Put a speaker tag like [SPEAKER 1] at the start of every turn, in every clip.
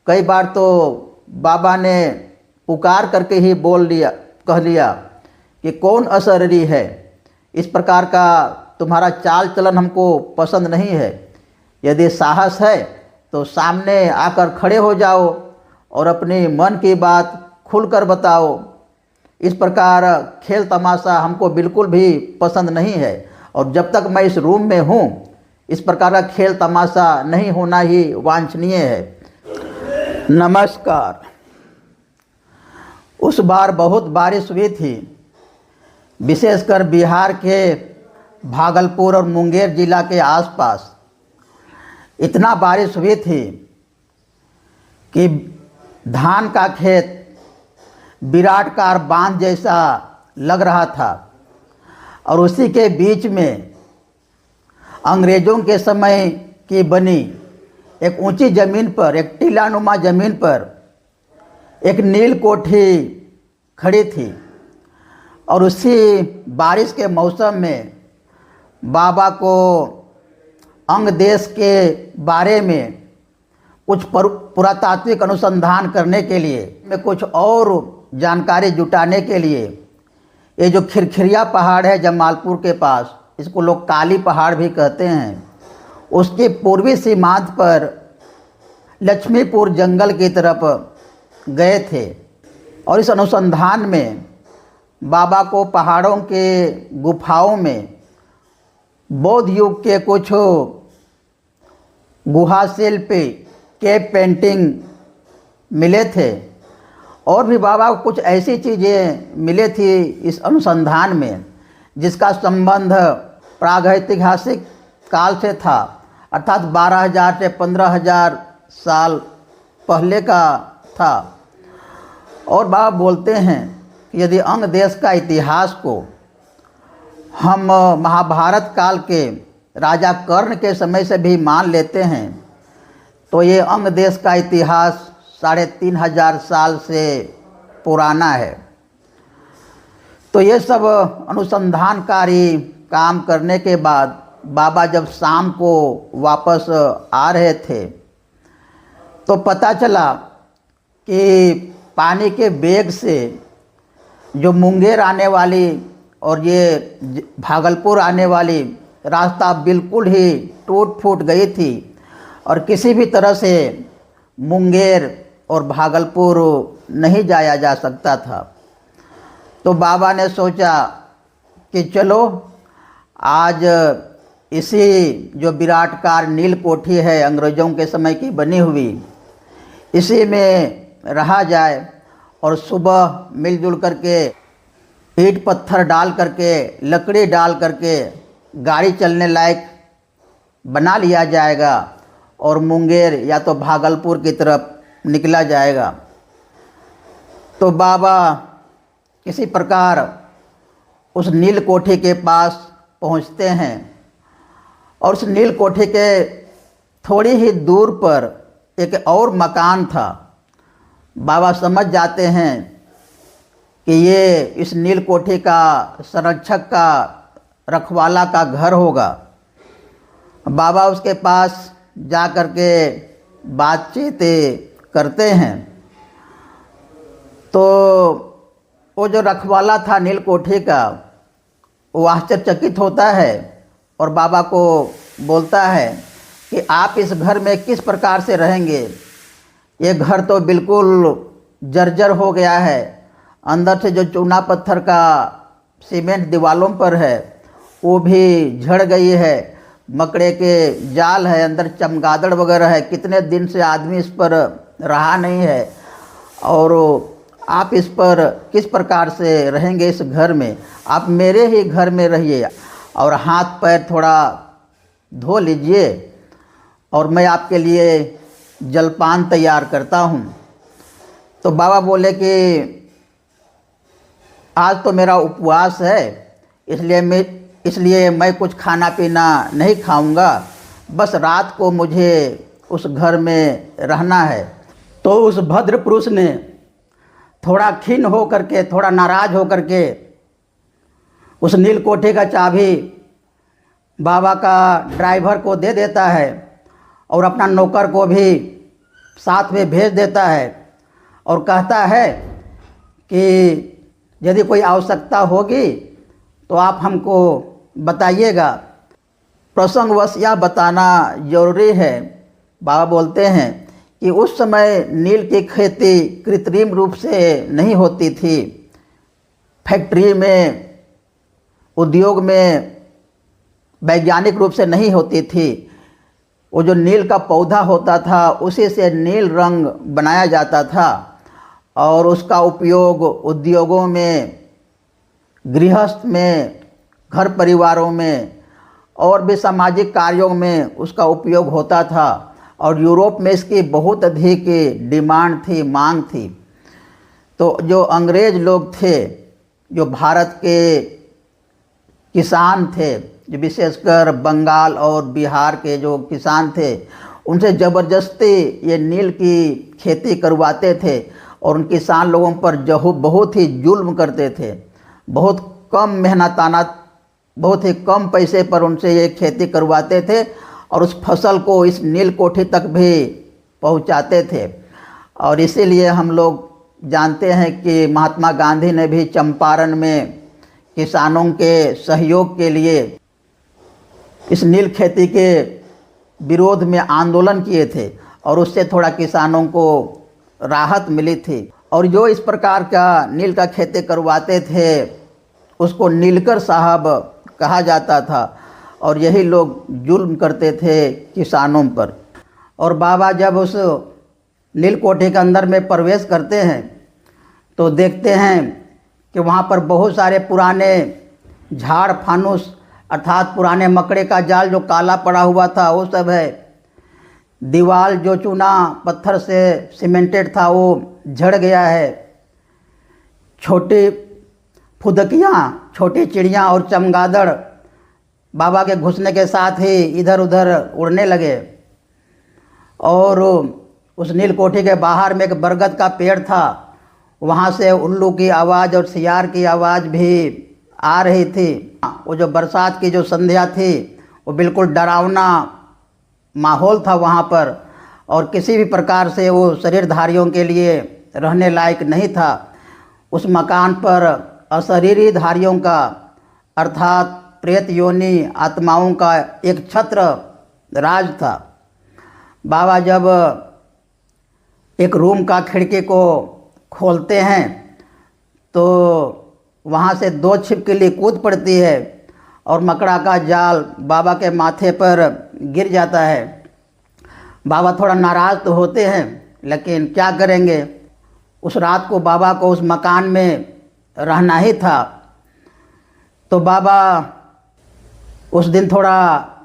[SPEAKER 1] कई बार तो बाबा ने पुकार करके ही कह लिया कि कौन अशरीरी है, इस प्रकार का तुम्हारा चाल चलन हमको पसंद नहीं है। यदि साहस है तो सामने आकर खड़े हो जाओ और अपनी मन की बात खुलकर बताओ। इस प्रकार खेल तमाशा हमको बिल्कुल भी पसंद नहीं है, और जब तक मैं इस रूम में हूँ इस प्रकार का खेल तमाशा नहीं होना ही वांछनीय है। नमस्कार। उस बार बहुत बारिश हुई थी, विशेषकर बिहार के भागलपुर और मुंगेर जिला के आसपास। इतना बारिश हुई थी कि धान का खेत विराटकार बांध जैसा लग रहा था, और उसी के बीच में अंग्रेज़ों के समय की बनी एक ऊंची ज़मीन पर, एक टीलानुमा ज़मीन पर एक नील कोठी खड़ी थी। और उसी बारिश के मौसम में बाबा को अंग देश के बारे में कुछ पुरातात्विक अनुसंधान करने के लिए, में कुछ और जानकारी जुटाने के लिए, ये जो खिरखिरिया पहाड़ है जमालपुर के पास, इसको लोग काली पहाड़ भी कहते हैं, उसके पूर्वी सीमांत पर लक्ष्मीपुर जंगल की तरफ गए थे। और इस अनुसंधान में बाबा को पहाड़ों के गुफाओं में बौद्ध युग के कुछ गुहा शिल्प, केव पेंटिंग मिले थे, और भी बाबा को कुछ ऐसी चीज़ें मिले थी इस अनुसंधान में जिसका संबंध प्रागैतिहासिक काल से था, अर्थात 12,000 से 15,000 साल पहले का था। और बाबा बोलते हैं कि यदि अंग देश का इतिहास को हम महाभारत काल के राजा कर्ण के समय से भी मान लेते हैं तो ये अंग देश का इतिहास 3,500 साल से पुराना है। तो ये सब अनुसंधानकारी काम करने के बाद बाबा जब शाम को वापस आ रहे थे तो पता चला कि पानी के वेग से जो मुंगेर आने वाली और ये भागलपुर आने वाली रास्ता बिल्कुल ही टूट फूट गई थी, और किसी भी तरह से मुंगेर और भागलपुर नहीं जाया जा सकता था। तो बाबा ने सोचा कि चलो आज इसी जो विराटकार नील कोठी है अंग्रेज़ों के समय की बनी हुई, इसी में रहा जाए, और सुबह मिलजुल करके ईंट पत्थर डाल करके, लकड़ी डाल करके गाड़ी चलने लायक बना लिया जाएगा और मुंगेर या तो भागलपुर की तरफ निकला जाएगा। तो बाबा किसी प्रकार उस नील कोठी के पास पहुंचते हैं, और उस नील कोठी के थोड़ी ही दूर पर एक और मकान था। बाबा समझ जाते हैं कि ये इस नील कोठी का संरक्षक का, रखवाला का घर होगा। बाबा उसके पास जा कर के बातचीत करते हैं। तो वो जो रखवाला था नील कोठी का, वो आश्चर्यचकित होता है और बाबा को बोलता है कि आप इस घर में किस प्रकार से रहेंगे। ये घर तो बिल्कुल जर्जर हो गया है, अंदर से जो चूना पत्थर का सीमेंट दीवारों पर है वो भी झड़ गई है, मकड़े के जाल है, अंदर चमगादड़ वगैरह है, कितने दिन से आदमी इस पर रहा नहीं है, और आप इस पर किस प्रकार से रहेंगे इस घर में। आप मेरे ही घर में रहिए और हाथ पैर थोड़ा धो लीजिए, और मैं आपके लिए जलपान तैयार करता हूँ। तो बाबा बोले कि आज तो मेरा उपवास है, इसलिए मैं कुछ खाना पीना नहीं खाऊंगा, बस रात को मुझे उस घर में रहना है। तो उस भद्र पुरुष ने थोड़ा खिन्न हो करके, थोड़ा नाराज हो करके उस नील कोठी का चाबी बाबा का ड्राइवर को दे देता है और अपना नौकर को भी साथ में भेज देता है और कहता है कि यदि कोई आवश्यकता होगी तो आप हमको बताइएगा। प्रसंगवश यह बताना जरूरी है, बाबा बोलते हैं कि उस समय नील की खेती कृत्रिम रूप से नहीं होती थी। फैक्ट्री में, उद्योग में वैज्ञानिक रूप से नहीं होती थी। वो जो नील का पौधा होता था उसी से नील रंग बनाया जाता था और उसका उपयोग उद्योगों में, गृहस्थ में, घर परिवारों में और भी सामाजिक कार्यों में उसका उपयोग होता था। और यूरोप में इसकी बहुत अधिक डिमांड थी, मांग थी। तो जो अंग्रेज़ लोग थे, जो भारत के किसान थे, जो विशेषकर बंगाल और बिहार के जो किसान थे, उनसे ज़बरदस्ती ये नील की खेती करवाते थे और उन किसान लोगों पर बहुत ही जुल्म करते थे। बहुत कम मेहनताना, बहुत ही कम पैसे पर उनसे ये खेती करवाते थे और उस फसल को इस नील कोठी तक भी पहुंचाते थे। और इसीलिए हम लोग जानते हैं कि महात्मा गांधी ने भी चंपारण में किसानों के सहयोग के लिए इस नील खेती के विरोध में आंदोलन किए थे और उससे थोड़ा किसानों को राहत मिली थी। और जो इस प्रकार का नील का खेती करवाते थे उसको नीलकर साहब कहा जाता था और यही लोग जुल्म करते थे किसानों पर। और बाबा जब उस नील कोठी के अंदर में प्रवेश करते हैं तो देखते हैं कि वहाँ पर बहुत सारे पुराने झाड़ फानुस अर्थात पुराने मकड़े का जाल जो काला पड़ा हुआ था वो सब है। दीवार जो चूना पत्थर से सीमेंटेड था वो झड़ गया है। छोटी फुदकियाँ, छोटी चिड़ियाँ और चमगादड़ बाबा के घुसने के साथ ही इधर उधर उड़ने लगे। और उस नील कोठी के बाहर में एक बरगद का पेड़ था, वहाँ से उल्लू की आवाज़ और सियार की आवाज़ भी आ रही थी। वो जो बरसात की जो संध्या थी वो बिल्कुल डरावना माहौल था वहाँ पर और किसी भी प्रकार से वो शरीरधारियों के लिए रहने लायक नहीं था। उस मकान पर अशरीरी धारियों का अर्थात प्रेत योनि आत्माओं का एक छत्र राज था। बाबा जब एक रूम का खिड़की को खोलते हैं तो वहाँ से 2 छिपकली कूद पड़ती है और मकड़ा का जाल बाबा के माथे पर गिर जाता है। बाबा थोड़ा नाराज़ तो होते हैं लेकिन क्या करेंगे, उस रात को बाबा को उस मकान में रहना ही था। तो बाबा उस दिन थोड़ा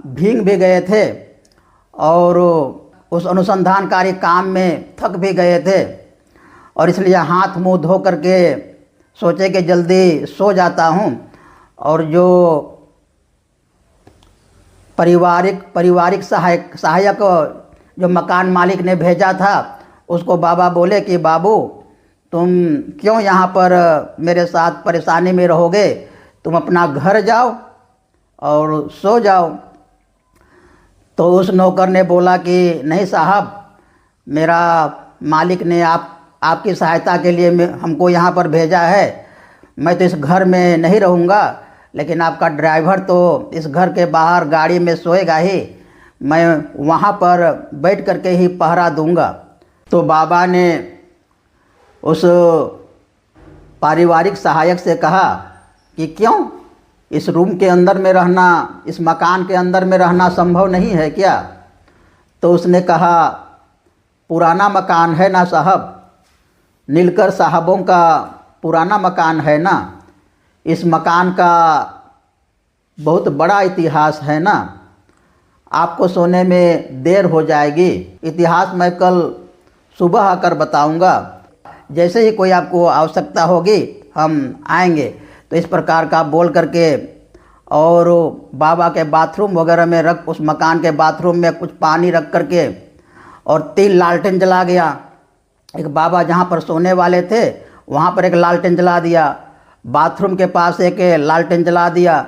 [SPEAKER 1] भीग भी गए थे और उस अनुसंधानकारी काम में थक भी गए थे और इसलिए हाथ मुंह धो करके सोचे कि जल्दी सो जाता हूँ। और जो पारिवारिक सहायक जो मकान मालिक ने भेजा था उसको बाबा बोले कि बाबू तुम क्यों यहाँ पर मेरे साथ परेशानी में रहोगे, तुम अपना घर जाओ और सो जाओ। तो उस नौकर ने बोला कि नहीं साहब, मेरा मालिक ने आपकी सहायता के लिए हमको यहाँ पर भेजा है। मैं तो इस घर में नहीं रहूँगा लेकिन आपका ड्राइवर तो इस घर के बाहर गाड़ी में सोएगा ही, मैं वहाँ पर बैठ करके ही पहरा दूँगा। तो बाबा ने उस पारिवारिक सहायक से कहा कि क्यों, इस रूम के अंदर में रहना, इस मकान के अंदर में रहना संभव नहीं है क्या? तो उसने कहा पुराना मकान है ना साहब, नीलकर साहबों का पुराना मकान है ना, इस मकान का बहुत बड़ा इतिहास है ना, आपको सोने में देर हो जाएगी, इतिहास मैं कल सुबह आकर बताऊंगा, जैसे ही कोई आपको आवश्यकता होगी हम आएंगे। तो इस प्रकार का बोल करके और बाबा के बाथरूम वगैरह में उस मकान के बाथरूम में कुछ पानी रख करके और 3 लालटेन जला गया। एक बाबा जहाँ पर सोने वाले थे वहाँ पर एक लालटेन जला दिया, बाथरूम के पास एक लालटेन जला दिया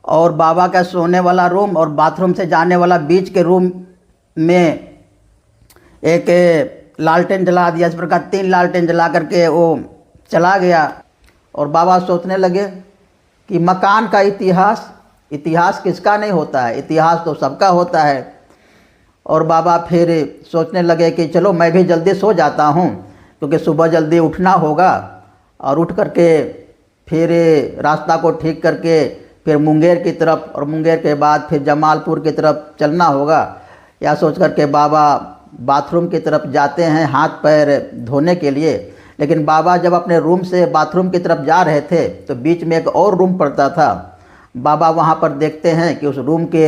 [SPEAKER 1] और बाबा का सोने वाला रूम और बाथरूम से जाने वाला बीच के रूम में एक लालटेन जला दिया। इस प्रकार 3 लालटेन जला करके वो चला गया। और बाबा सोचने लगे कि मकान का इतिहास किसका नहीं होता है, इतिहास तो सबका होता है। और बाबा फिर सोचने लगे कि चलो मैं भी जल्दी सो जाता हूँ, क्योंकि सुबह जल्दी उठना होगा। और उठ करके फिर रास्ता को ठीक करके फिर मुंगेर की तरफ, और मुंगेर के बाद फिर जमालपुर की तरफ चलना होगा। या सोच करके बाबा बाथरूम की तरफ जाते हैं हाथ पैर धोने के लिए। लेकिन बाबा जब अपने रूम से बाथरूम की तरफ जा रहे थे तो बीच में एक और रूम पड़ता था। बाबा वहाँ पर देखते हैं कि उस रूम के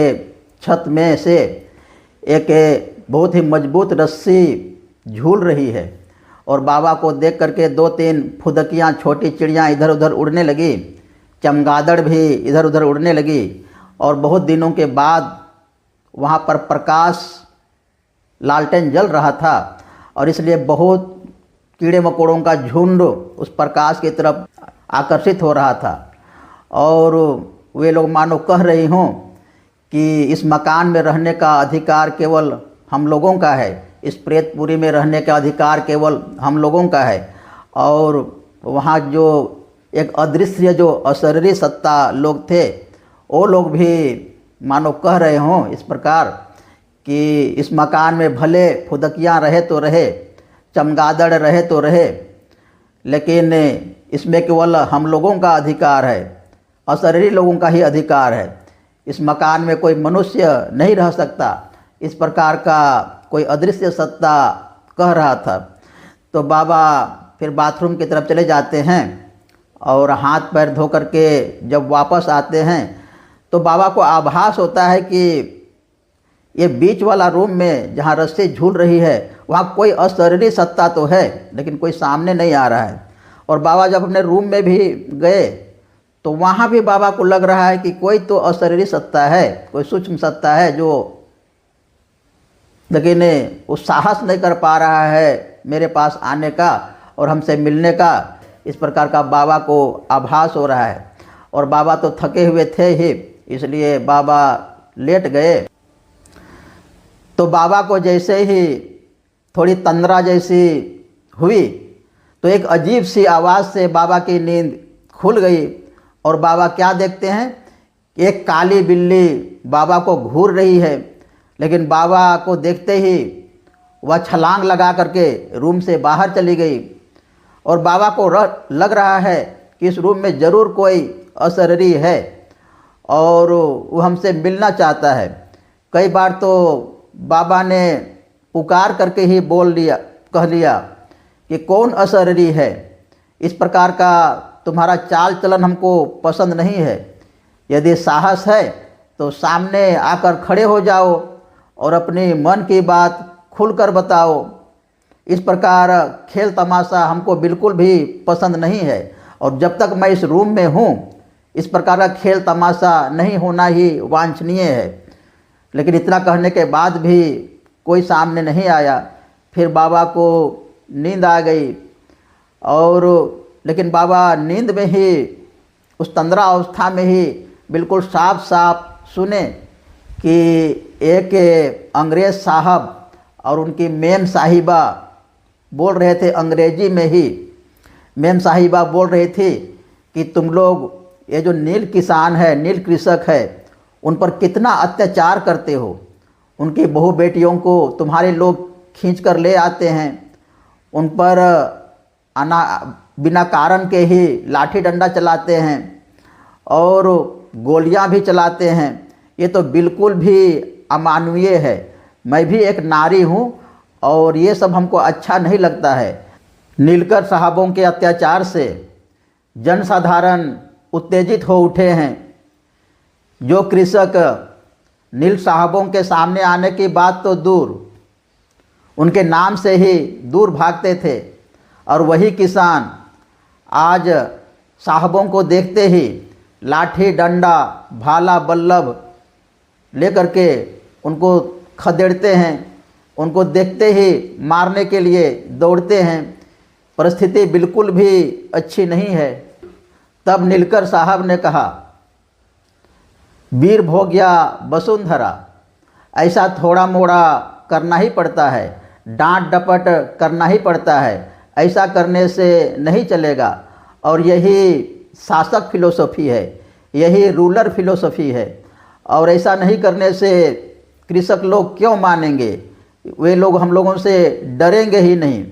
[SPEAKER 1] छत में से एक बहुत ही मजबूत रस्सी झूल रही है। और बाबा को देख करके 2-3 फुदकियाँ, छोटी चिड़ियाँ इधर उधर उड़ने लगी, चमगादड़ भी इधर उधर उड़ने लगी। और बहुत दिनों के बाद वहाँ पर प्रकाश लालटेन जल रहा था, और इसलिए बहुत कीड़े मकोड़ों का झुंड उस प्रकाश की तरफ आकर्षित हो रहा था। और वे लोग मानो कह रही हों कि इस मकान में रहने का अधिकार केवल हम लोगों का है, इस प्रेतपुरी में रहने का अधिकार केवल हम लोगों का है। और वहाँ जो एक अदृश्य जो अशरीरी सत्ता लोग थे, वो लोग भी मानो कह रहे हों इस प्रकार कि इस मकान में भले फुदकियाँ रहे तो रहे, चमगादड़ रहे तो रहे, लेकिन इसमें केवल हम लोगों का अधिकार है, अशरीरी लोगों का ही अधिकार है। इस मकान में कोई मनुष्य नहीं रह सकता, इस प्रकार का कोई अदृश्य सत्ता कह रहा था। तो बाबा फिर बाथरूम की तरफ चले जाते हैं, और हाथ पैर धो करके जब वापस आते हैं तो बाबा को आभास होता है कि ये बीच वाला रूम में जहाँ रस्सी झूल रही है वहाँ कोई अशरीरी सत्ता तो है, लेकिन कोई सामने नहीं आ रहा है। और बाबा जब अपने रूम में भी गए तो वहाँ भी बाबा को लग रहा है कि कोई तो अशरीरी सत्ता है, कोई सूक्ष्म सत्ता है जो, लेकिन वो साहस नहीं कर पा रहा है मेरे पास आने का और हमसे मिलने का। इस प्रकार का बाबा को आभास हो रहा है। और बाबा तो थके हुए थे ही, इसलिए बाबा लेट गए। तो बाबा को जैसे ही थोड़ी तंद्रा जैसी हुई तो एक अजीब सी आवाज़ से बाबा की नींद खुल गई। और बाबा क्या देखते हैं, एक काली बिल्ली बाबा को घूर रही है। लेकिन बाबा को देखते ही वह छलांग लगा करके रूम से बाहर चली गई। और बाबा को लग रहा है कि इस रूम में ज़रूर कोई अशरीरी है और वो हमसे मिलना चाहता है। कई बार तो बाबा ने पुकार करके ही कह लिया कि कौन अशरीरी है, इस प्रकार का तुम्हारा चाल चलन हमको पसंद नहीं है। यदि साहस है तो सामने आकर खड़े हो जाओ और अपनी मन की बात खुलकर बताओ। इस प्रकार खेल तमाशा हमको बिल्कुल भी पसंद नहीं है, और जब तक मैं इस रूम में हूँ इस प्रकार का खेल तमाशा नहीं होना ही वांछनीय है। लेकिन इतना कहने के बाद भी कोई सामने नहीं आया। फिर बाबा को नींद आ गई, और लेकिन बाबा नींद में ही, उस तंद्रा अवस्था में ही बिल्कुल साफ साफ सुने कि एक अंग्रेज़ साहब और उनकी मेम साहिबा बोल रहे थे, अंग्रेजी में ही मेम साहिबा बोल रही थी कि तुम लोग ये जो नील किसान है, नील कृषक है, उन पर कितना अत्याचार करते हो। उनकी बहू बेटियों को तुम्हारे लोग खींच कर ले आते हैं, उन पर बिना कारण के ही लाठी डंडा चलाते हैं और गोलियां भी चलाते हैं। ये तो बिल्कुल भी अमानवीय है। मैं भी एक नारी हूँ और ये सब हमको अच्छा नहीं लगता है। नीलकर साहबों के अत्याचार से जनसाधारण उत्तेजित हो उठे हैं। जो कृषक नील साहबों के सामने आने की बात तो दूर, उनके नाम से ही दूर भागते थे, और वही किसान आज साहबों को देखते ही लाठी डंडा भाला बल्लभ लेकर के उनको खदेड़ते हैं, उनको देखते ही मारने के लिए दौड़ते हैं। परिस्थिति बिल्कुल भी अच्छी नहीं है। तब नीलकर साहब ने कहा, वीर भोग्या वसुंधरा, ऐसा थोड़ा मोड़ा करना ही पड़ता है, डांट डपट करना ही पड़ता है, ऐसा करने से नहीं चलेगा। और यही शासक फिलोसफी है, यही रूलर फिलोसफी है। और ऐसा नहीं करने से कृषक लोग क्यों मानेंगे, वे लोग हम लोगों से डरेंगे ही नहीं।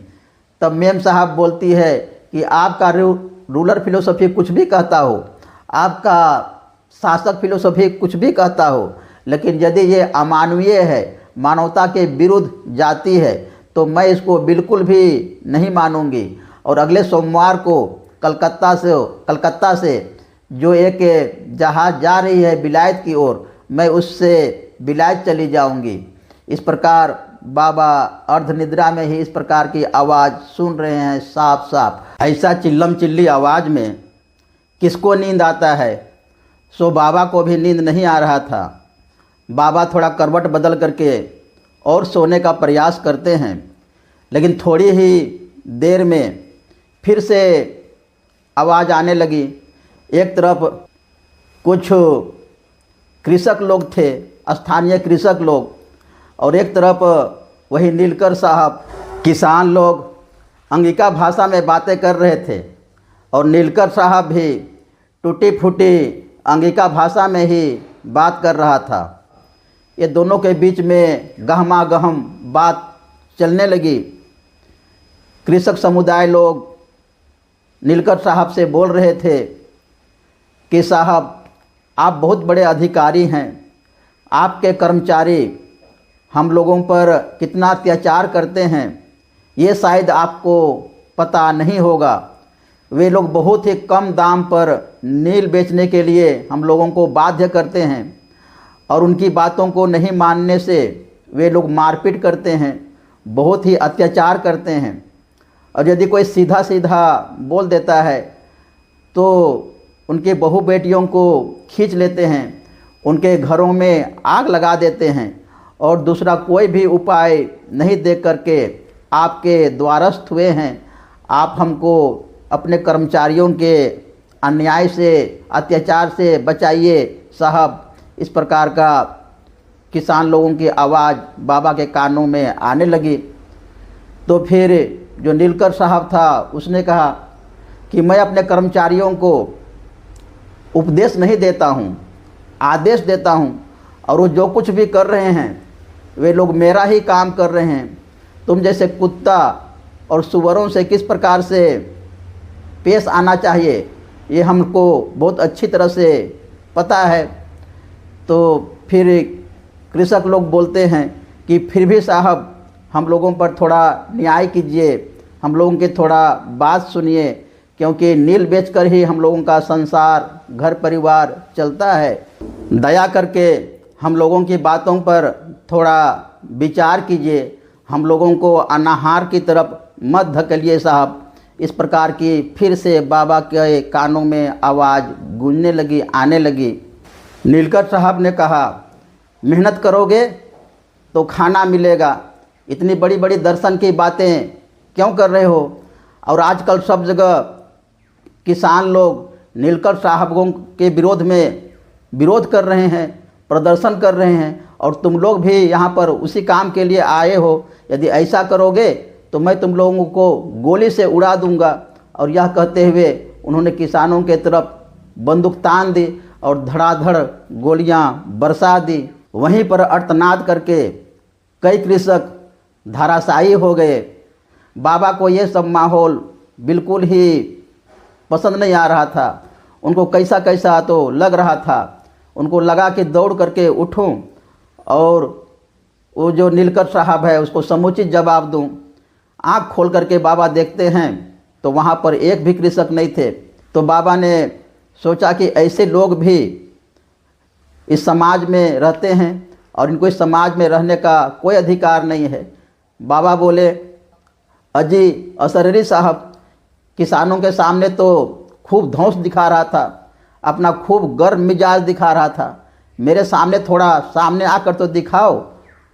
[SPEAKER 1] तब मेम साहब बोलती है कि आपका रूलर फिलोसफी कुछ भी कहता हो, आपका शासक फिलोसफी कुछ भी कहता हो, लेकिन यदि ये अमानवीय है, मानवता के विरुद्ध जाती है, तो मैं इसको बिल्कुल भी नहीं मानूंगी। और अगले सोमवार को कलकत्ता से जो एक जहाज़ जा रही है विलायत की ओर, मैं उससे विलायत चली जाऊंगी। इस प्रकार बाबा अर्ध निद्रा में ही इस प्रकार की आवाज़ सुन रहे हैं साफ साफ। ऐसा चिल्लम चिल्ली आवाज़ में किसको नींद आता है। सो बाबा को भी नींद नहीं आ रहा था। बाबा थोड़ा करवट बदल करके और सोने का प्रयास करते हैं, लेकिन थोड़ी ही देर में फिर से आवाज़ आने लगी। एक तरफ कुछ कृषक लोग थे, स्थानीय कृषक लोग, और एक तरफ वही नीलकर साहब। किसान लोग अंगिका भाषा में बातें कर रहे थे और नीलकर साहब भी टूटी फूटी अंगिका भाषा में ही बात कर रहा था। ये दोनों के बीच में गहमा गहम बात चलने लगी। कृषक समुदाय लोग नीलकर साहब से बोल रहे थे कि साहब, आप बहुत बड़े अधिकारी हैं, आपके कर्मचारी हम लोगों पर कितना अत्याचार करते हैं, ये शायद आपको पता नहीं होगा। वे लोग बहुत ही कम दाम पर नील बेचने के लिए हम लोगों को बाध्य करते हैं, और उनकी बातों को नहीं मानने से वे लोग मारपीट करते हैं, बहुत ही अत्याचार करते हैं। और यदि कोई सीधा सीधा बोल देता है तो उनके बहू बेटियों को खींच लेते हैं, उनके घरों में आग लगा देते हैं, और दूसरा कोई भी उपाय नहीं देख करके आपके द्वारस्थ हुए हैं। आप हमको अपने कर्मचारियों के अन्याय से, अत्याचार से बचाइए साहब। इस प्रकार का किसान लोगों की आवाज़ बाबा के कानों में आने लगी। तो फिर जो नीलकर साहब था उसने कहा कि मैं अपने कर्मचारियों को उपदेश नहीं देता हूँ, आदेश देता हूँ, और वो जो कुछ भी कर रहे हैं वे लोग मेरा ही काम कर रहे हैं। तुम जैसे कुत्ता और सुअरों से किस प्रकार से पेश आना चाहिए ये हमको बहुत अच्छी तरह से पता है। तो फिर कृषक लोग बोलते हैं कि फिर भी साहब हम लोगों पर थोड़ा न्याय कीजिए, हम लोगों की थोड़ा बात सुनिए, क्योंकि नील बेचकर ही हम लोगों का संसार, घर परिवार चलता है। दया करके हम लोगों की बातों पर थोड़ा विचार कीजिए, हम लोगों को अनाहार की तरफ मत धकेलिए साहब। इस प्रकार की फिर से बाबा के कानों में आवाज़ गूंजने लगी, आने लगी। नीलकर साहब ने कहा, मेहनत करोगे तो खाना मिलेगा, इतनी बड़ी बड़ी दर्शन की बातें क्यों कर रहे हो। और आजकल सब जगह किसान लोग नीलकर साहबों के विरोध में विरोध कर रहे हैं, प्रदर्शन कर रहे हैं, और तुम लोग भी यहाँ पर उसी काम के लिए आए हो। यदि ऐसा करोगे तो मैं तुम लोगों को गोली से उड़ा दूंगा। और यह कहते हुए उन्होंने किसानों के तरफ बंदूक तान दी और धड़ाधड़ गोलियां बरसा दी। वहीं पर अर्थनाद करके कई कृषक धराशायी हो गए। बाबा को ये सब माहौल बिल्कुल ही पसंद नहीं आ रहा था। उनको कैसा कैसा तो लग रहा था। उनको लगा कि दौड़ करके उठूं और वो जो नीलकर साहब है उसको समुचित जवाब दूं। आँख खोल करके बाबा देखते हैं तो वहाँ पर एक भी कृषक नहीं थे। तो बाबा ने सोचा कि ऐसे लोग भी इस समाज में रहते हैं और इनको इस समाज में रहने का कोई अधिकार नहीं है। बाबा बोले, अजी असररी साहब किसानों के सामने तो खूब धौंस दिखा रहा था, अपना खूब गर्म मिजाज दिखा रहा था। मेरे सामने थोड़ा सामने आकर तो दिखाओ,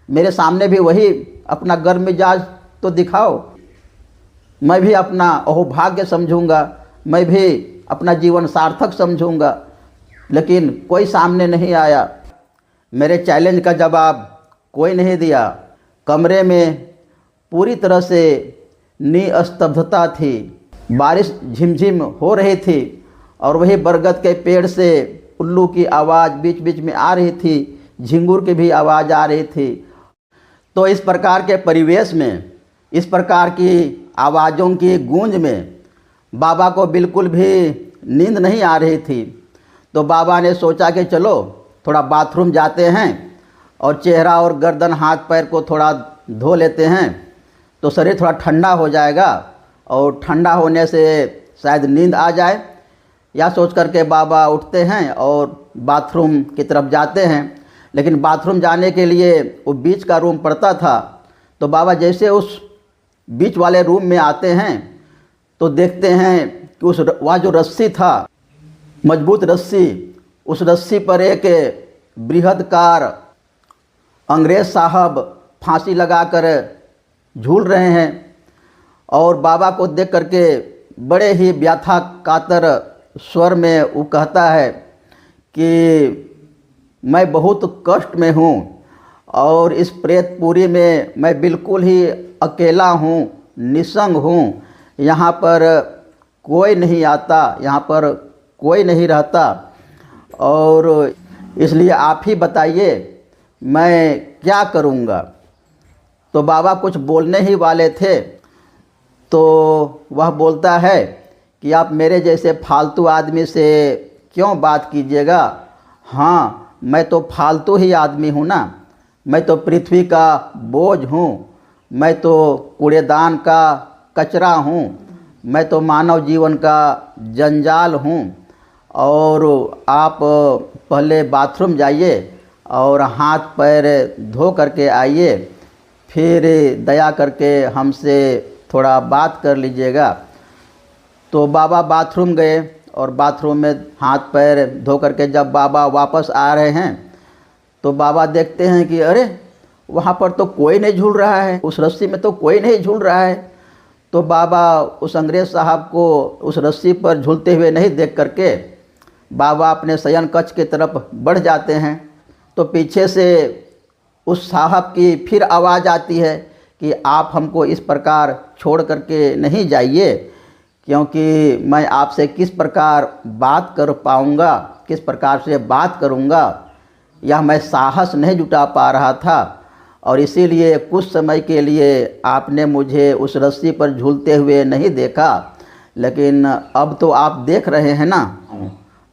[SPEAKER 1] मेरे सामने भी वही अपना गर्म मिजाज तो दिखाओ। मैं भी अपना अहोभाग्य समझूंगा, मैं भी अपना जीवन सार्थक समझूंगा। लेकिन कोई सामने नहीं आया, मेरे चैलेंज का जवाब कोई नहीं दिया। कमरे में पूरी तरह से निस्तब्धता थी। बारिश झिमझिम हो रही थी और वही बरगद के पेड़ से उल्लू की आवाज़ बीच बीच में आ रही थी, झिंगुर की भी आवाज़ आ रही थी। तो इस प्रकार के परिवेश में, इस प्रकार की आवाज़ों की गूंज में बाबा को बिल्कुल भी नींद नहीं आ रही थी। तो बाबा ने सोचा कि चलो थोड़ा बाथरूम जाते हैं और चेहरा और गर्दन हाथ पैर को थोड़ा धो लेते हैं, तो शरीर थोड़ा ठंडा हो जाएगा और ठंडा होने से शायद नींद आ जाए। या सोच करके बाबा उठते हैं और बाथरूम की तरफ जाते हैं। लेकिन बाथरूम जाने के लिए वो बीच का रूम पड़ता था। तो बाबा जैसे उस बीच वाले रूम में आते हैं तो देखते हैं कि वहाँ जो रस्सी था, मजबूत रस्सी, उस रस्सी पर एक बृहदकार अंग्रेज़ साहब फांसी लगाकर झूल रहे हैं। और बाबा को देख करके बड़े ही व्यथा कातर स्वर में वो कहता है कि मैं बहुत कष्ट में हूँ और इस प्रेतपुरी में मैं बिल्कुल ही अकेला हूँ, निसंग हूँ। यहाँ पर कोई नहीं आता, यहाँ पर कोई नहीं रहता और इसलिए आप ही बताइए मैं क्या करूँगा। तो बाबा कुछ बोलने ही वाले थे तो वह बोलता है कि आप मेरे जैसे फालतू आदमी से क्यों बात कीजिएगा। हाँ, मैं तो फालतू ही आदमी हूँ ना, मैं तो पृथ्वी का बोझ हूँ, मैं तो कूड़ेदान का कचरा हूँ, मैं तो मानव जीवन का जंजाल हूँ। और आप पहले बाथरूम जाइए और हाथ पैर धो करके आइए, फिर दया करके हमसे थोड़ा बात कर लीजिएगा। तो बाबा बाथरूम गए और बाथरूम में हाथ पैर धो करके जब बाबा वापस आ रहे हैं तो बाबा देखते हैं कि अरे वहाँ पर तो कोई नहीं झूल रहा है, उस रस्सी में तो कोई नहीं झूल रहा है। तो बाबा उस अंग्रेज़ साहब को उस रस्सी पर झूलते हुए नहीं देख करके बाबा अपने शयन कक्ष की तरफ बढ़ जाते हैं। तो पीछे से उस साहब की फिर आवाज़ आती है कि आप हमको इस प्रकार छोड़ करके नहीं जाइए, क्योंकि मैं आपसे किस प्रकार बात कर पाऊँगा, किस प्रकार से बात करूँगा, यह मैं साहस नहीं जुटा पा रहा था। और इसीलिए कुछ समय के लिए आपने मुझे उस रस्सी पर झूलते हुए नहीं देखा, लेकिन अब तो आप देख रहे हैं ना।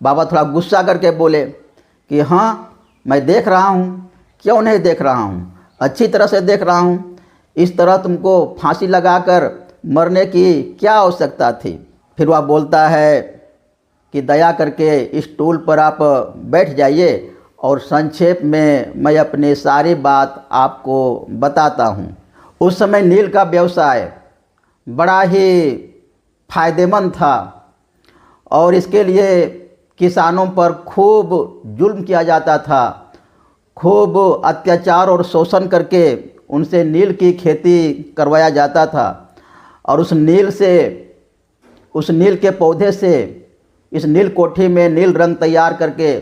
[SPEAKER 1] बाबा थोड़ा गुस्सा करके बोले कि हाँ, मैं देख रहा हूँ, क्यों नहीं देख रहा हूँ, अच्छी तरह से देख रहा हूँ। इस तरह तुमको फांसी लगाकर मरने की क्या आवश्यकता थी। फिर वह बोलता है कि दया करके इस स्टूल पर आप बैठ जाइए और संक्षेप में मैं अपनी सारी बात आपको बताता हूँ। उस समय नील का व्यवसाय बड़ा ही फायदेमंद था और इसके लिए किसानों पर खूब जुल्म किया जाता था, खूब अत्याचार और शोषण करके उनसे नील की खेती करवाया जाता था। और उस नील के पौधे से इस नील कोठी में नील रंग तैयार करके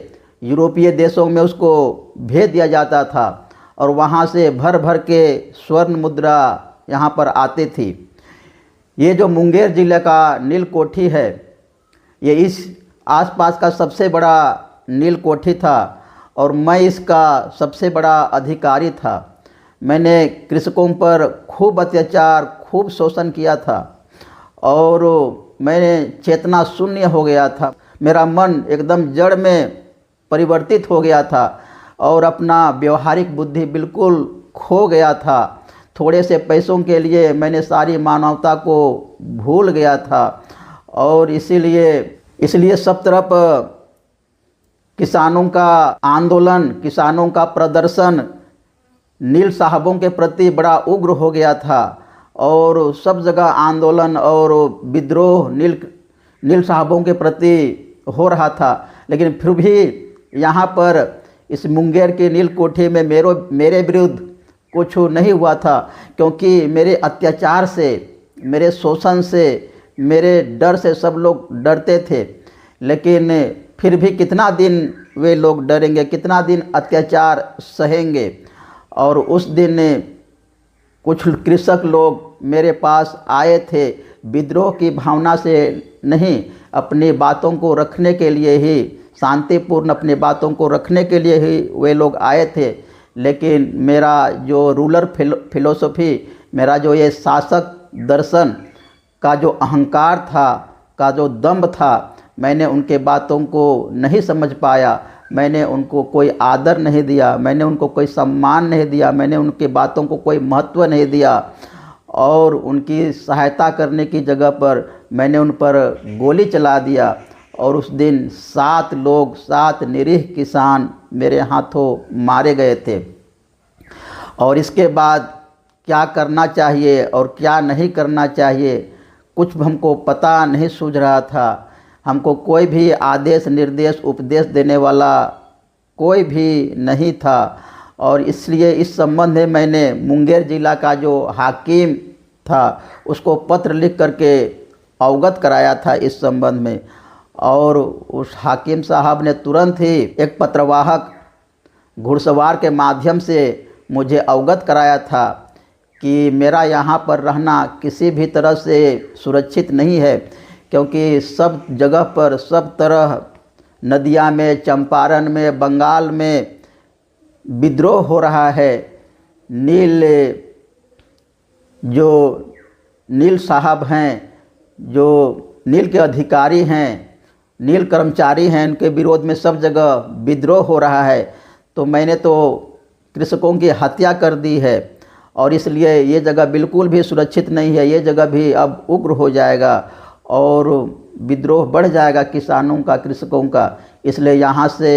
[SPEAKER 1] यूरोपीय देशों में उसको भेज दिया जाता था और वहाँ से भर भर के स्वर्ण मुद्रा यहाँ पर आती थी। ये जो मुंगेर ज़िले का नील कोठी है, ये इस आसपास का सबसे बड़ा नील कोठी था और मैं इसका सबसे बड़ा अधिकारी था। मैंने कृषकों पर खूब अत्याचार, खूब शोषण किया था और मैंने चेतना शून्य हो गया था। मेरा मन एकदम जड़ में परिवर्तित हो गया था और अपना व्यवहारिक बुद्धि बिल्कुल खो गया था। थोड़े से पैसों के लिए मैंने सारी मानवता को भूल गया था और इसीलिए सब तरफ किसानों का आंदोलन, किसानों का प्रदर्शन नील साहबों के प्रति बड़ा उग्र हो गया था और सब जगह आंदोलन और विद्रोह नील साहबों के प्रति हो रहा था। लेकिन फिर भी यहाँ पर इस मुंगेर के नील कोठी में मेरे विरुद्ध कुछ नहीं हुआ था, क्योंकि मेरे अत्याचार से, मेरे शोषण से, मेरे डर से सब लोग डरते थे। लेकिन फिर भी कितना दिन वे लोग डरेंगे, कितना दिन अत्याचार सहेंगे। और उस दिन कुछ कृषक लोग मेरे पास आए थे, विद्रोह की भावना से नहीं, अपनी बातों को रखने के लिए ही, शांतिपूर्ण अपनी बातों को रखने के लिए ही वे लोग आए थे। लेकिन मेरा जो रूलर फिलोसफी, मेरा जो ये शासक दर्शन का जो अहंकार था, का जो दंभ था, मैंने उनके बातों को नहीं समझ पाया। मैंने उनको कोई आदर नहीं दिया, मैंने उनको कोई सम्मान नहीं दिया, मैंने उनकी बातों को कोई महत्व नहीं दिया, और उनकी सहायता करने की जगह पर मैंने उन पर गोली चला दिया। और उस दिन 7 लोग, 7 निरीह किसान मेरे हाथों मारे गए थे। और इसके बाद क्या करना चाहिए और क्या नहीं करना चाहिए, कुछ हमको पता नहीं सूझ रहा था। हमको कोई भी आदेश, निर्देश, उपदेश देने वाला कोई भी नहीं था। और इसलिए इस संबंध में मैंने मुंगेर ज़िला का जो हाकिम था उसको पत्र लिख करके अवगत कराया था इस संबंध में। और उस हाकिम साहब ने तुरंत ही एक पत्रवाहक घुड़सवार के माध्यम से मुझे अवगत कराया था कि मेरा यहाँ पर रहना किसी भी तरह से सुरक्षित नहीं है, क्योंकि सब जगह पर, सब तरह नदिया में, चंपारण में, बंगाल में विद्रोह हो रहा है। नील साहब हैं, जो नील के अधिकारी हैं, नील कर्मचारी हैं, उनके विरोध में सब जगह विद्रोह हो रहा है। तो मैंने तो कृषकों की हत्या कर दी है, और इसलिए ये जगह बिल्कुल भी सुरक्षित नहीं है। ये जगह भी अब उग्र हो जाएगा और विद्रोह बढ़ जाएगा किसानों का, कृषकों का। इसलिए यहाँ से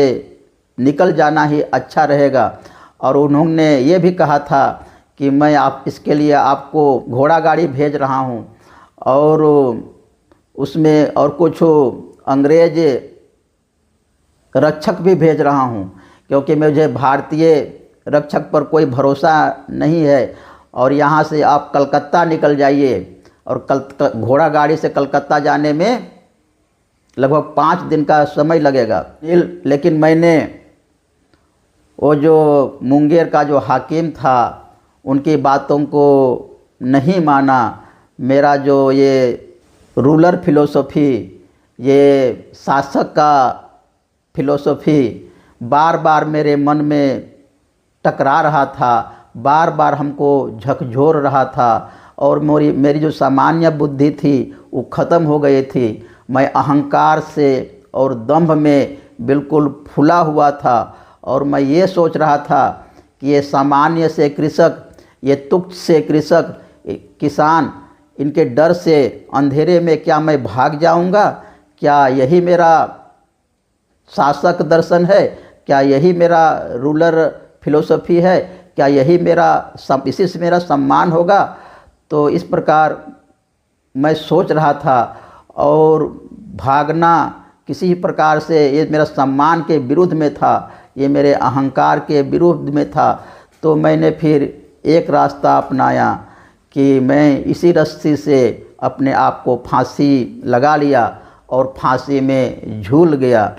[SPEAKER 1] निकल जाना ही अच्छा रहेगा। और उन्होंने ये भी कहा था कि मैं इसके लिए आपको घोड़ा गाड़ी भेज रहा हूँ, और उसमें और कुछ अंग्रेज रक्षक भी भेज रहा हूँ, क्योंकि मुझे भारतीय रक्षक पर कोई भरोसा नहीं है। और यहाँ से आप कलकत्ता निकल जाइए, और घोड़ा गाड़ी से कलकत्ता जाने में लगभग 5 दिन का समय लगेगा। लेकिन मैंने वो जो मुंगेर का जो हाकिम था उनकी बातों को नहीं माना। मेरा जो ये रूलर फिलोसफी, ये शासक का फिलोसफी बार बार मेरे मन में टकरा रहा था, बार बार हमको झकझोर रहा था, और मेरी जो सामान्य बुद्धि थी वो ख़त्म हो गई थी। मैं अहंकार से और दंभ में बिल्कुल फूला हुआ था, और मैं ये सोच रहा था कि ये सामान्य से कृषक, ये तुच्छ से कृषक, किसान, इनके डर से अंधेरे में क्या मैं भाग जाऊंगा? क्या यही मेरा शासक दर्शन है? क्या यही मेरा रूलर फिलोसफी है? क्या यही इसी से मेरा सम्मान होगा? तो इस प्रकार मैं सोच रहा था, और भागना किसी प्रकार से ये मेरा सम्मान के विरुद्ध में था, ये मेरे अहंकार के विरुद्ध में था। तो मैंने फिर एक रास्ता अपनाया कि मैं इसी रस्सी से अपने आप को फांसी लगा लिया और फांसी में झूल गया।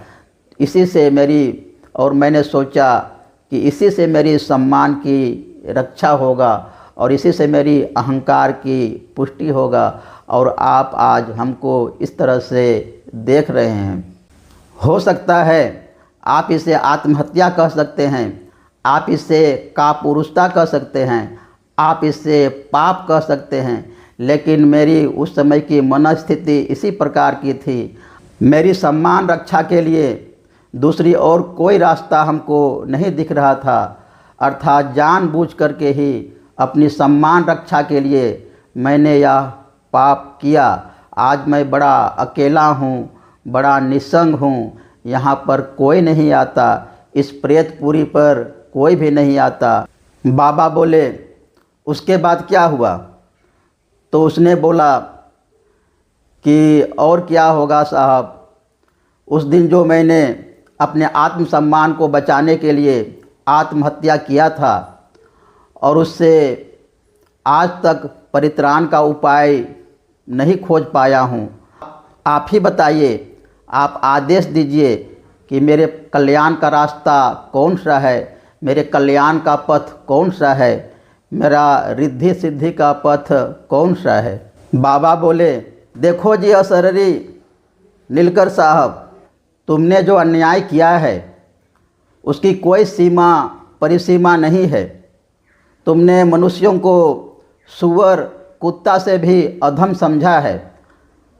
[SPEAKER 1] इसी से मैंने सोचा कि इसी से मेरी सम्मान की रक्षा होगा, और इसी से मेरी अहंकार की पुष्टि होगा। और आप आज हमको इस तरह से देख रहे हैं। हो सकता है आप इसे आत्महत्या कह सकते हैं, आप इसे कापुरुषता कह सकते हैं, आप इसे पाप कह सकते हैं, लेकिन मेरी उस समय की मनस्थिति इसी प्रकार की थी। मेरी सम्मान रक्षा के लिए दूसरी और कोई रास्ता हमको नहीं दिख रहा था, अर्थात जानबूझ करके ही अपनी सम्मान रक्षा के लिए मैंने यह पाप किया। आज मैं बड़ा अकेला हूँ, बड़ा निसंग हूँ, यहाँ पर कोई नहीं आता, इस प्रेतपुरी पर कोई भी नहीं आता। बाबा बोले, उसके बाद क्या हुआ? तो उसने बोला कि और क्या होगा साहब, उस दिन जो मैंने अपने आत्मसम्मान को बचाने के लिए आत्महत्या किया था, और उससे आज तक परित्राण का उपाय नहीं खोज पाया हूँ। आप ही बताइए, आप आदेश दीजिए कि मेरे कल्याण का रास्ता कौन सा है, मेरे कल्याण का पथ कौन सा है। मेरा रिद्धि सिद्धि का पथ कौन सा है। बाबा बोले, देखो जी असररी नीलकर साहब, तुमने जो अन्याय किया है उसकी कोई सीमा परिसीमा नहीं है। तुमने मनुष्यों को सुअर कुत्ता से भी अधम समझा है।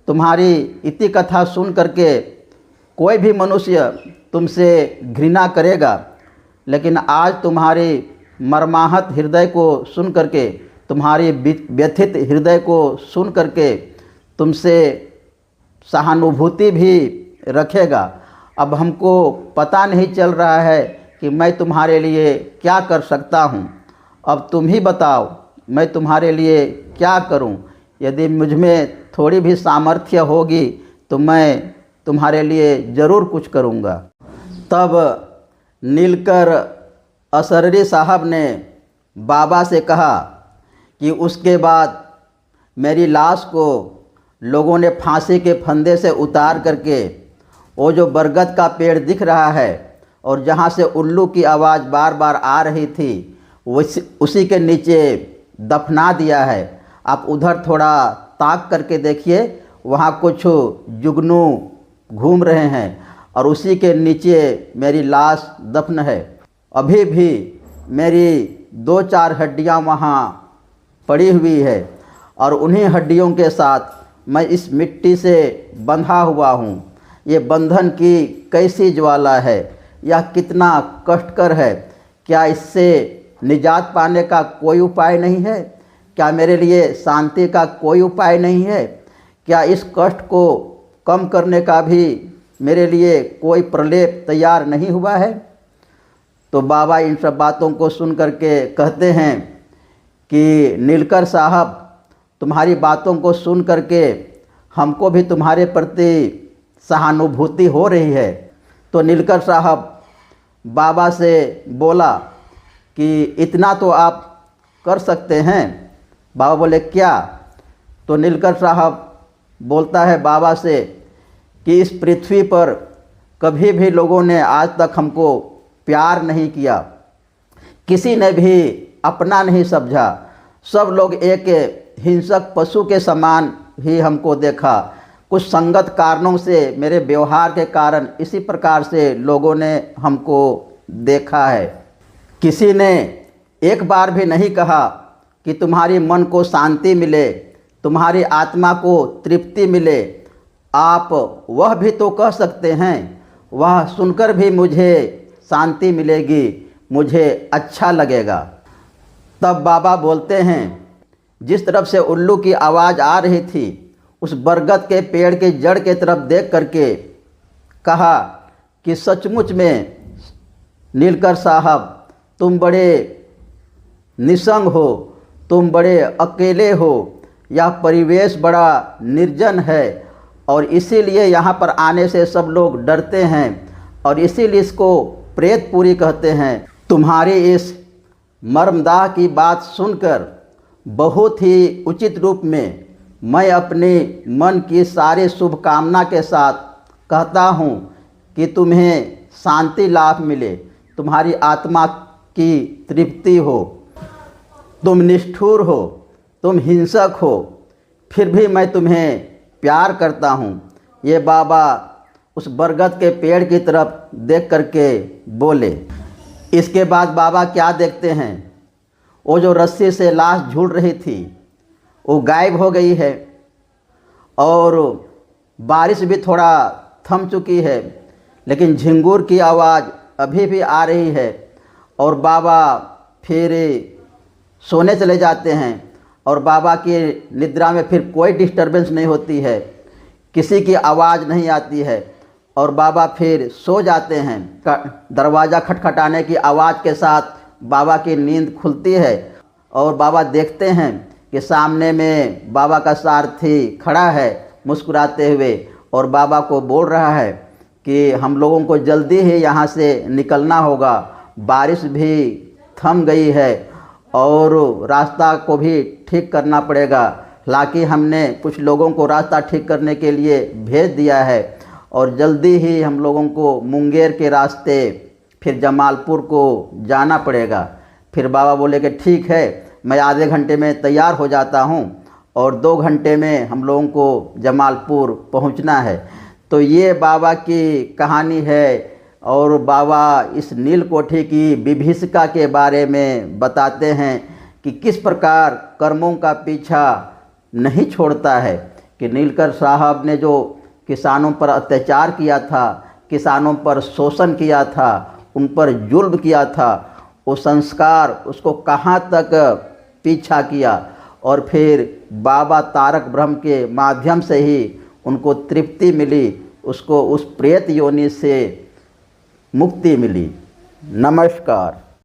[SPEAKER 1] तुम्हारी इति कथा सुन करके कोई भी मनुष्य तुमसे घृणा करेगा, लेकिन आज तुम्हारी मर्माहत हृदय को सुन करके, तुम्हारी व्यथित हृदय को सुन करके तुमसे सहानुभूति भी रखेगा। अब हमको पता नहीं चल रहा है कि मैं तुम्हारे लिए क्या कर सकता हूँ। अब तुम ही बताओ मैं तुम्हारे लिए क्या करूँ। यदि मुझ में थोड़ी भी सामर्थ्य होगी तो मैं तुम्हारे लिए ज़रूर कुछ करूँगा। तब नीलकर असररी साहब ने बाबा से कहा कि उसके बाद मेरी लाश को लोगों ने फांसी के फंदे से उतार करके वो जो बरगद का पेड़ दिख रहा है और जहाँ से उल्लू की आवाज़ बार बार आ रही थी उसी के नीचे दफना दिया है। आप उधर थोड़ा ताक करके देखिए, वहाँ कुछ जुगनू घूम रहे हैं और उसी के नीचे मेरी लाश दफन है। अभी भी मेरी 2-4 हड्डियाँ वहाँ पड़ी हुई है और उन्हीं हड्डियों के साथ मैं इस मिट्टी से बंधा हुआ हूँ। ये बंधन की कैसी ज्वाला है, यह कितना कष्टकर है। क्या इससे निजात पाने का कोई उपाय नहीं है? क्या मेरे लिए शांति का कोई उपाय नहीं है? क्या इस कष्ट को कम करने का भी मेरे लिए कोई प्रलेप तैयार नहीं हुआ है? तो बाबा इन सब बातों को सुन करके कहते हैं कि नीलकर साहब, तुम्हारी बातों को सुन करके हमको भी तुम्हारे प्रति सहानुभूति हो रही है। तो नीलकर साहब बाबा से बोला कि इतना तो आप कर सकते हैं। बाबा बोले, क्या? तो नीलकर साहब बोलता है बाबा से कि इस पृथ्वी पर कभी भी लोगों ने आज तक हमको प्यार नहीं किया, किसी ने भी अपना नहीं समझा। सब लोग एक हिंसक पशु के समान ही हमको देखा। कुछ संगत कारणों से, मेरे व्यवहार के कारण इसी प्रकार से लोगों ने हमको देखा है। किसी ने एक बार भी नहीं कहा कि तुम्हारी मन को शांति मिले, तुम्हारी आत्मा को तृप्ति मिले। आप वह भी तो कह सकते हैं, वह सुनकर भी मुझे शांति मिलेगी, मुझे अच्छा लगेगा। तब बाबा बोलते हैं, जिस तरफ से उल्लू की आवाज़ आ रही थी उस बरगद के पेड़ के जड़ के तरफ देख करके कहा कि सचमुच में नीलकर साहब, तुम बड़े निसंग हो, तुम बड़े अकेले हो। यह परिवेश बड़ा निर्जन है और इसीलिए यहाँ पर आने से सब लोग डरते हैं और इसीलिए इसको प्रेतपुरी कहते हैं। तुम्हारी इस मर्मदाह की बात सुनकर बहुत ही उचित रूप में मैं अपने मन की सारी शुभकामना के साथ कहता हूँ कि तुम्हें शांति लाभ मिले, तुम्हारी आत्मा की तृप्ति हो। तुम निष्ठुर हो, तुम हिंसक हो, फिर भी मैं तुम्हें प्यार करता हूँ। ये बाबा उस बरगद के पेड़ की तरफ देख करके बोले। इसके बाद बाबा क्या देखते हैं, वो जो रस्सी से लाश झूल रही थी वो गायब हो गई है और बारिश भी थोड़ा थम चुकी है, लेकिन झिंगुर की आवाज़ अभी भी आ रही है। और बाबा फिर सोने चले जाते हैं और बाबा की निद्रा में फिर कोई डिस्टर्बेंस नहीं होती है, किसी की आवाज़ नहीं आती है और बाबा फिर सो जाते हैं। दरवाज़ा खटखटाने की आवाज़ के साथ बाबा की नींद खुलती है और बाबा देखते हैं कि सामने में बाबा का सारथी खड़ा है मुस्कुराते हुए और बाबा को बोल रहा है कि हम लोगों को जल्दी ही यहाँ से निकलना होगा, बारिश भी थम गई है और रास्ता को भी ठीक करना पड़ेगा। हालांकि हमने कुछ लोगों को रास्ता ठीक करने के लिए भेज दिया है और जल्दी ही हम लोगों को मुंगेर के रास्ते फिर जमालपुर को जाना पड़ेगा। फिर बाबा बोले कि ठीक है, मैं आधे घंटे में तैयार हो जाता हूँ और 2 घंटे में हम लोगों को जमालपुर पहुँचना है। तो ये बाबा की कहानी है और बाबा इस नीलकोठी की विभीषिका के बारे में बताते हैं कि किस प्रकार कर्मों का पीछा नहीं छोड़ता है, कि नीलकंठ साहब ने जो किसानों पर अत्याचार किया था, किसानों पर शोषण किया था, उन पर जुल्म किया था, वो संस्कार उसको कहाँ तक पीछा किया और फिर बाबा तारक ब्रह्म के माध्यम से ही उनको तृप्ति मिली, उसको उस प्रेत योनि से मुक्ति मिली। नमस्कार।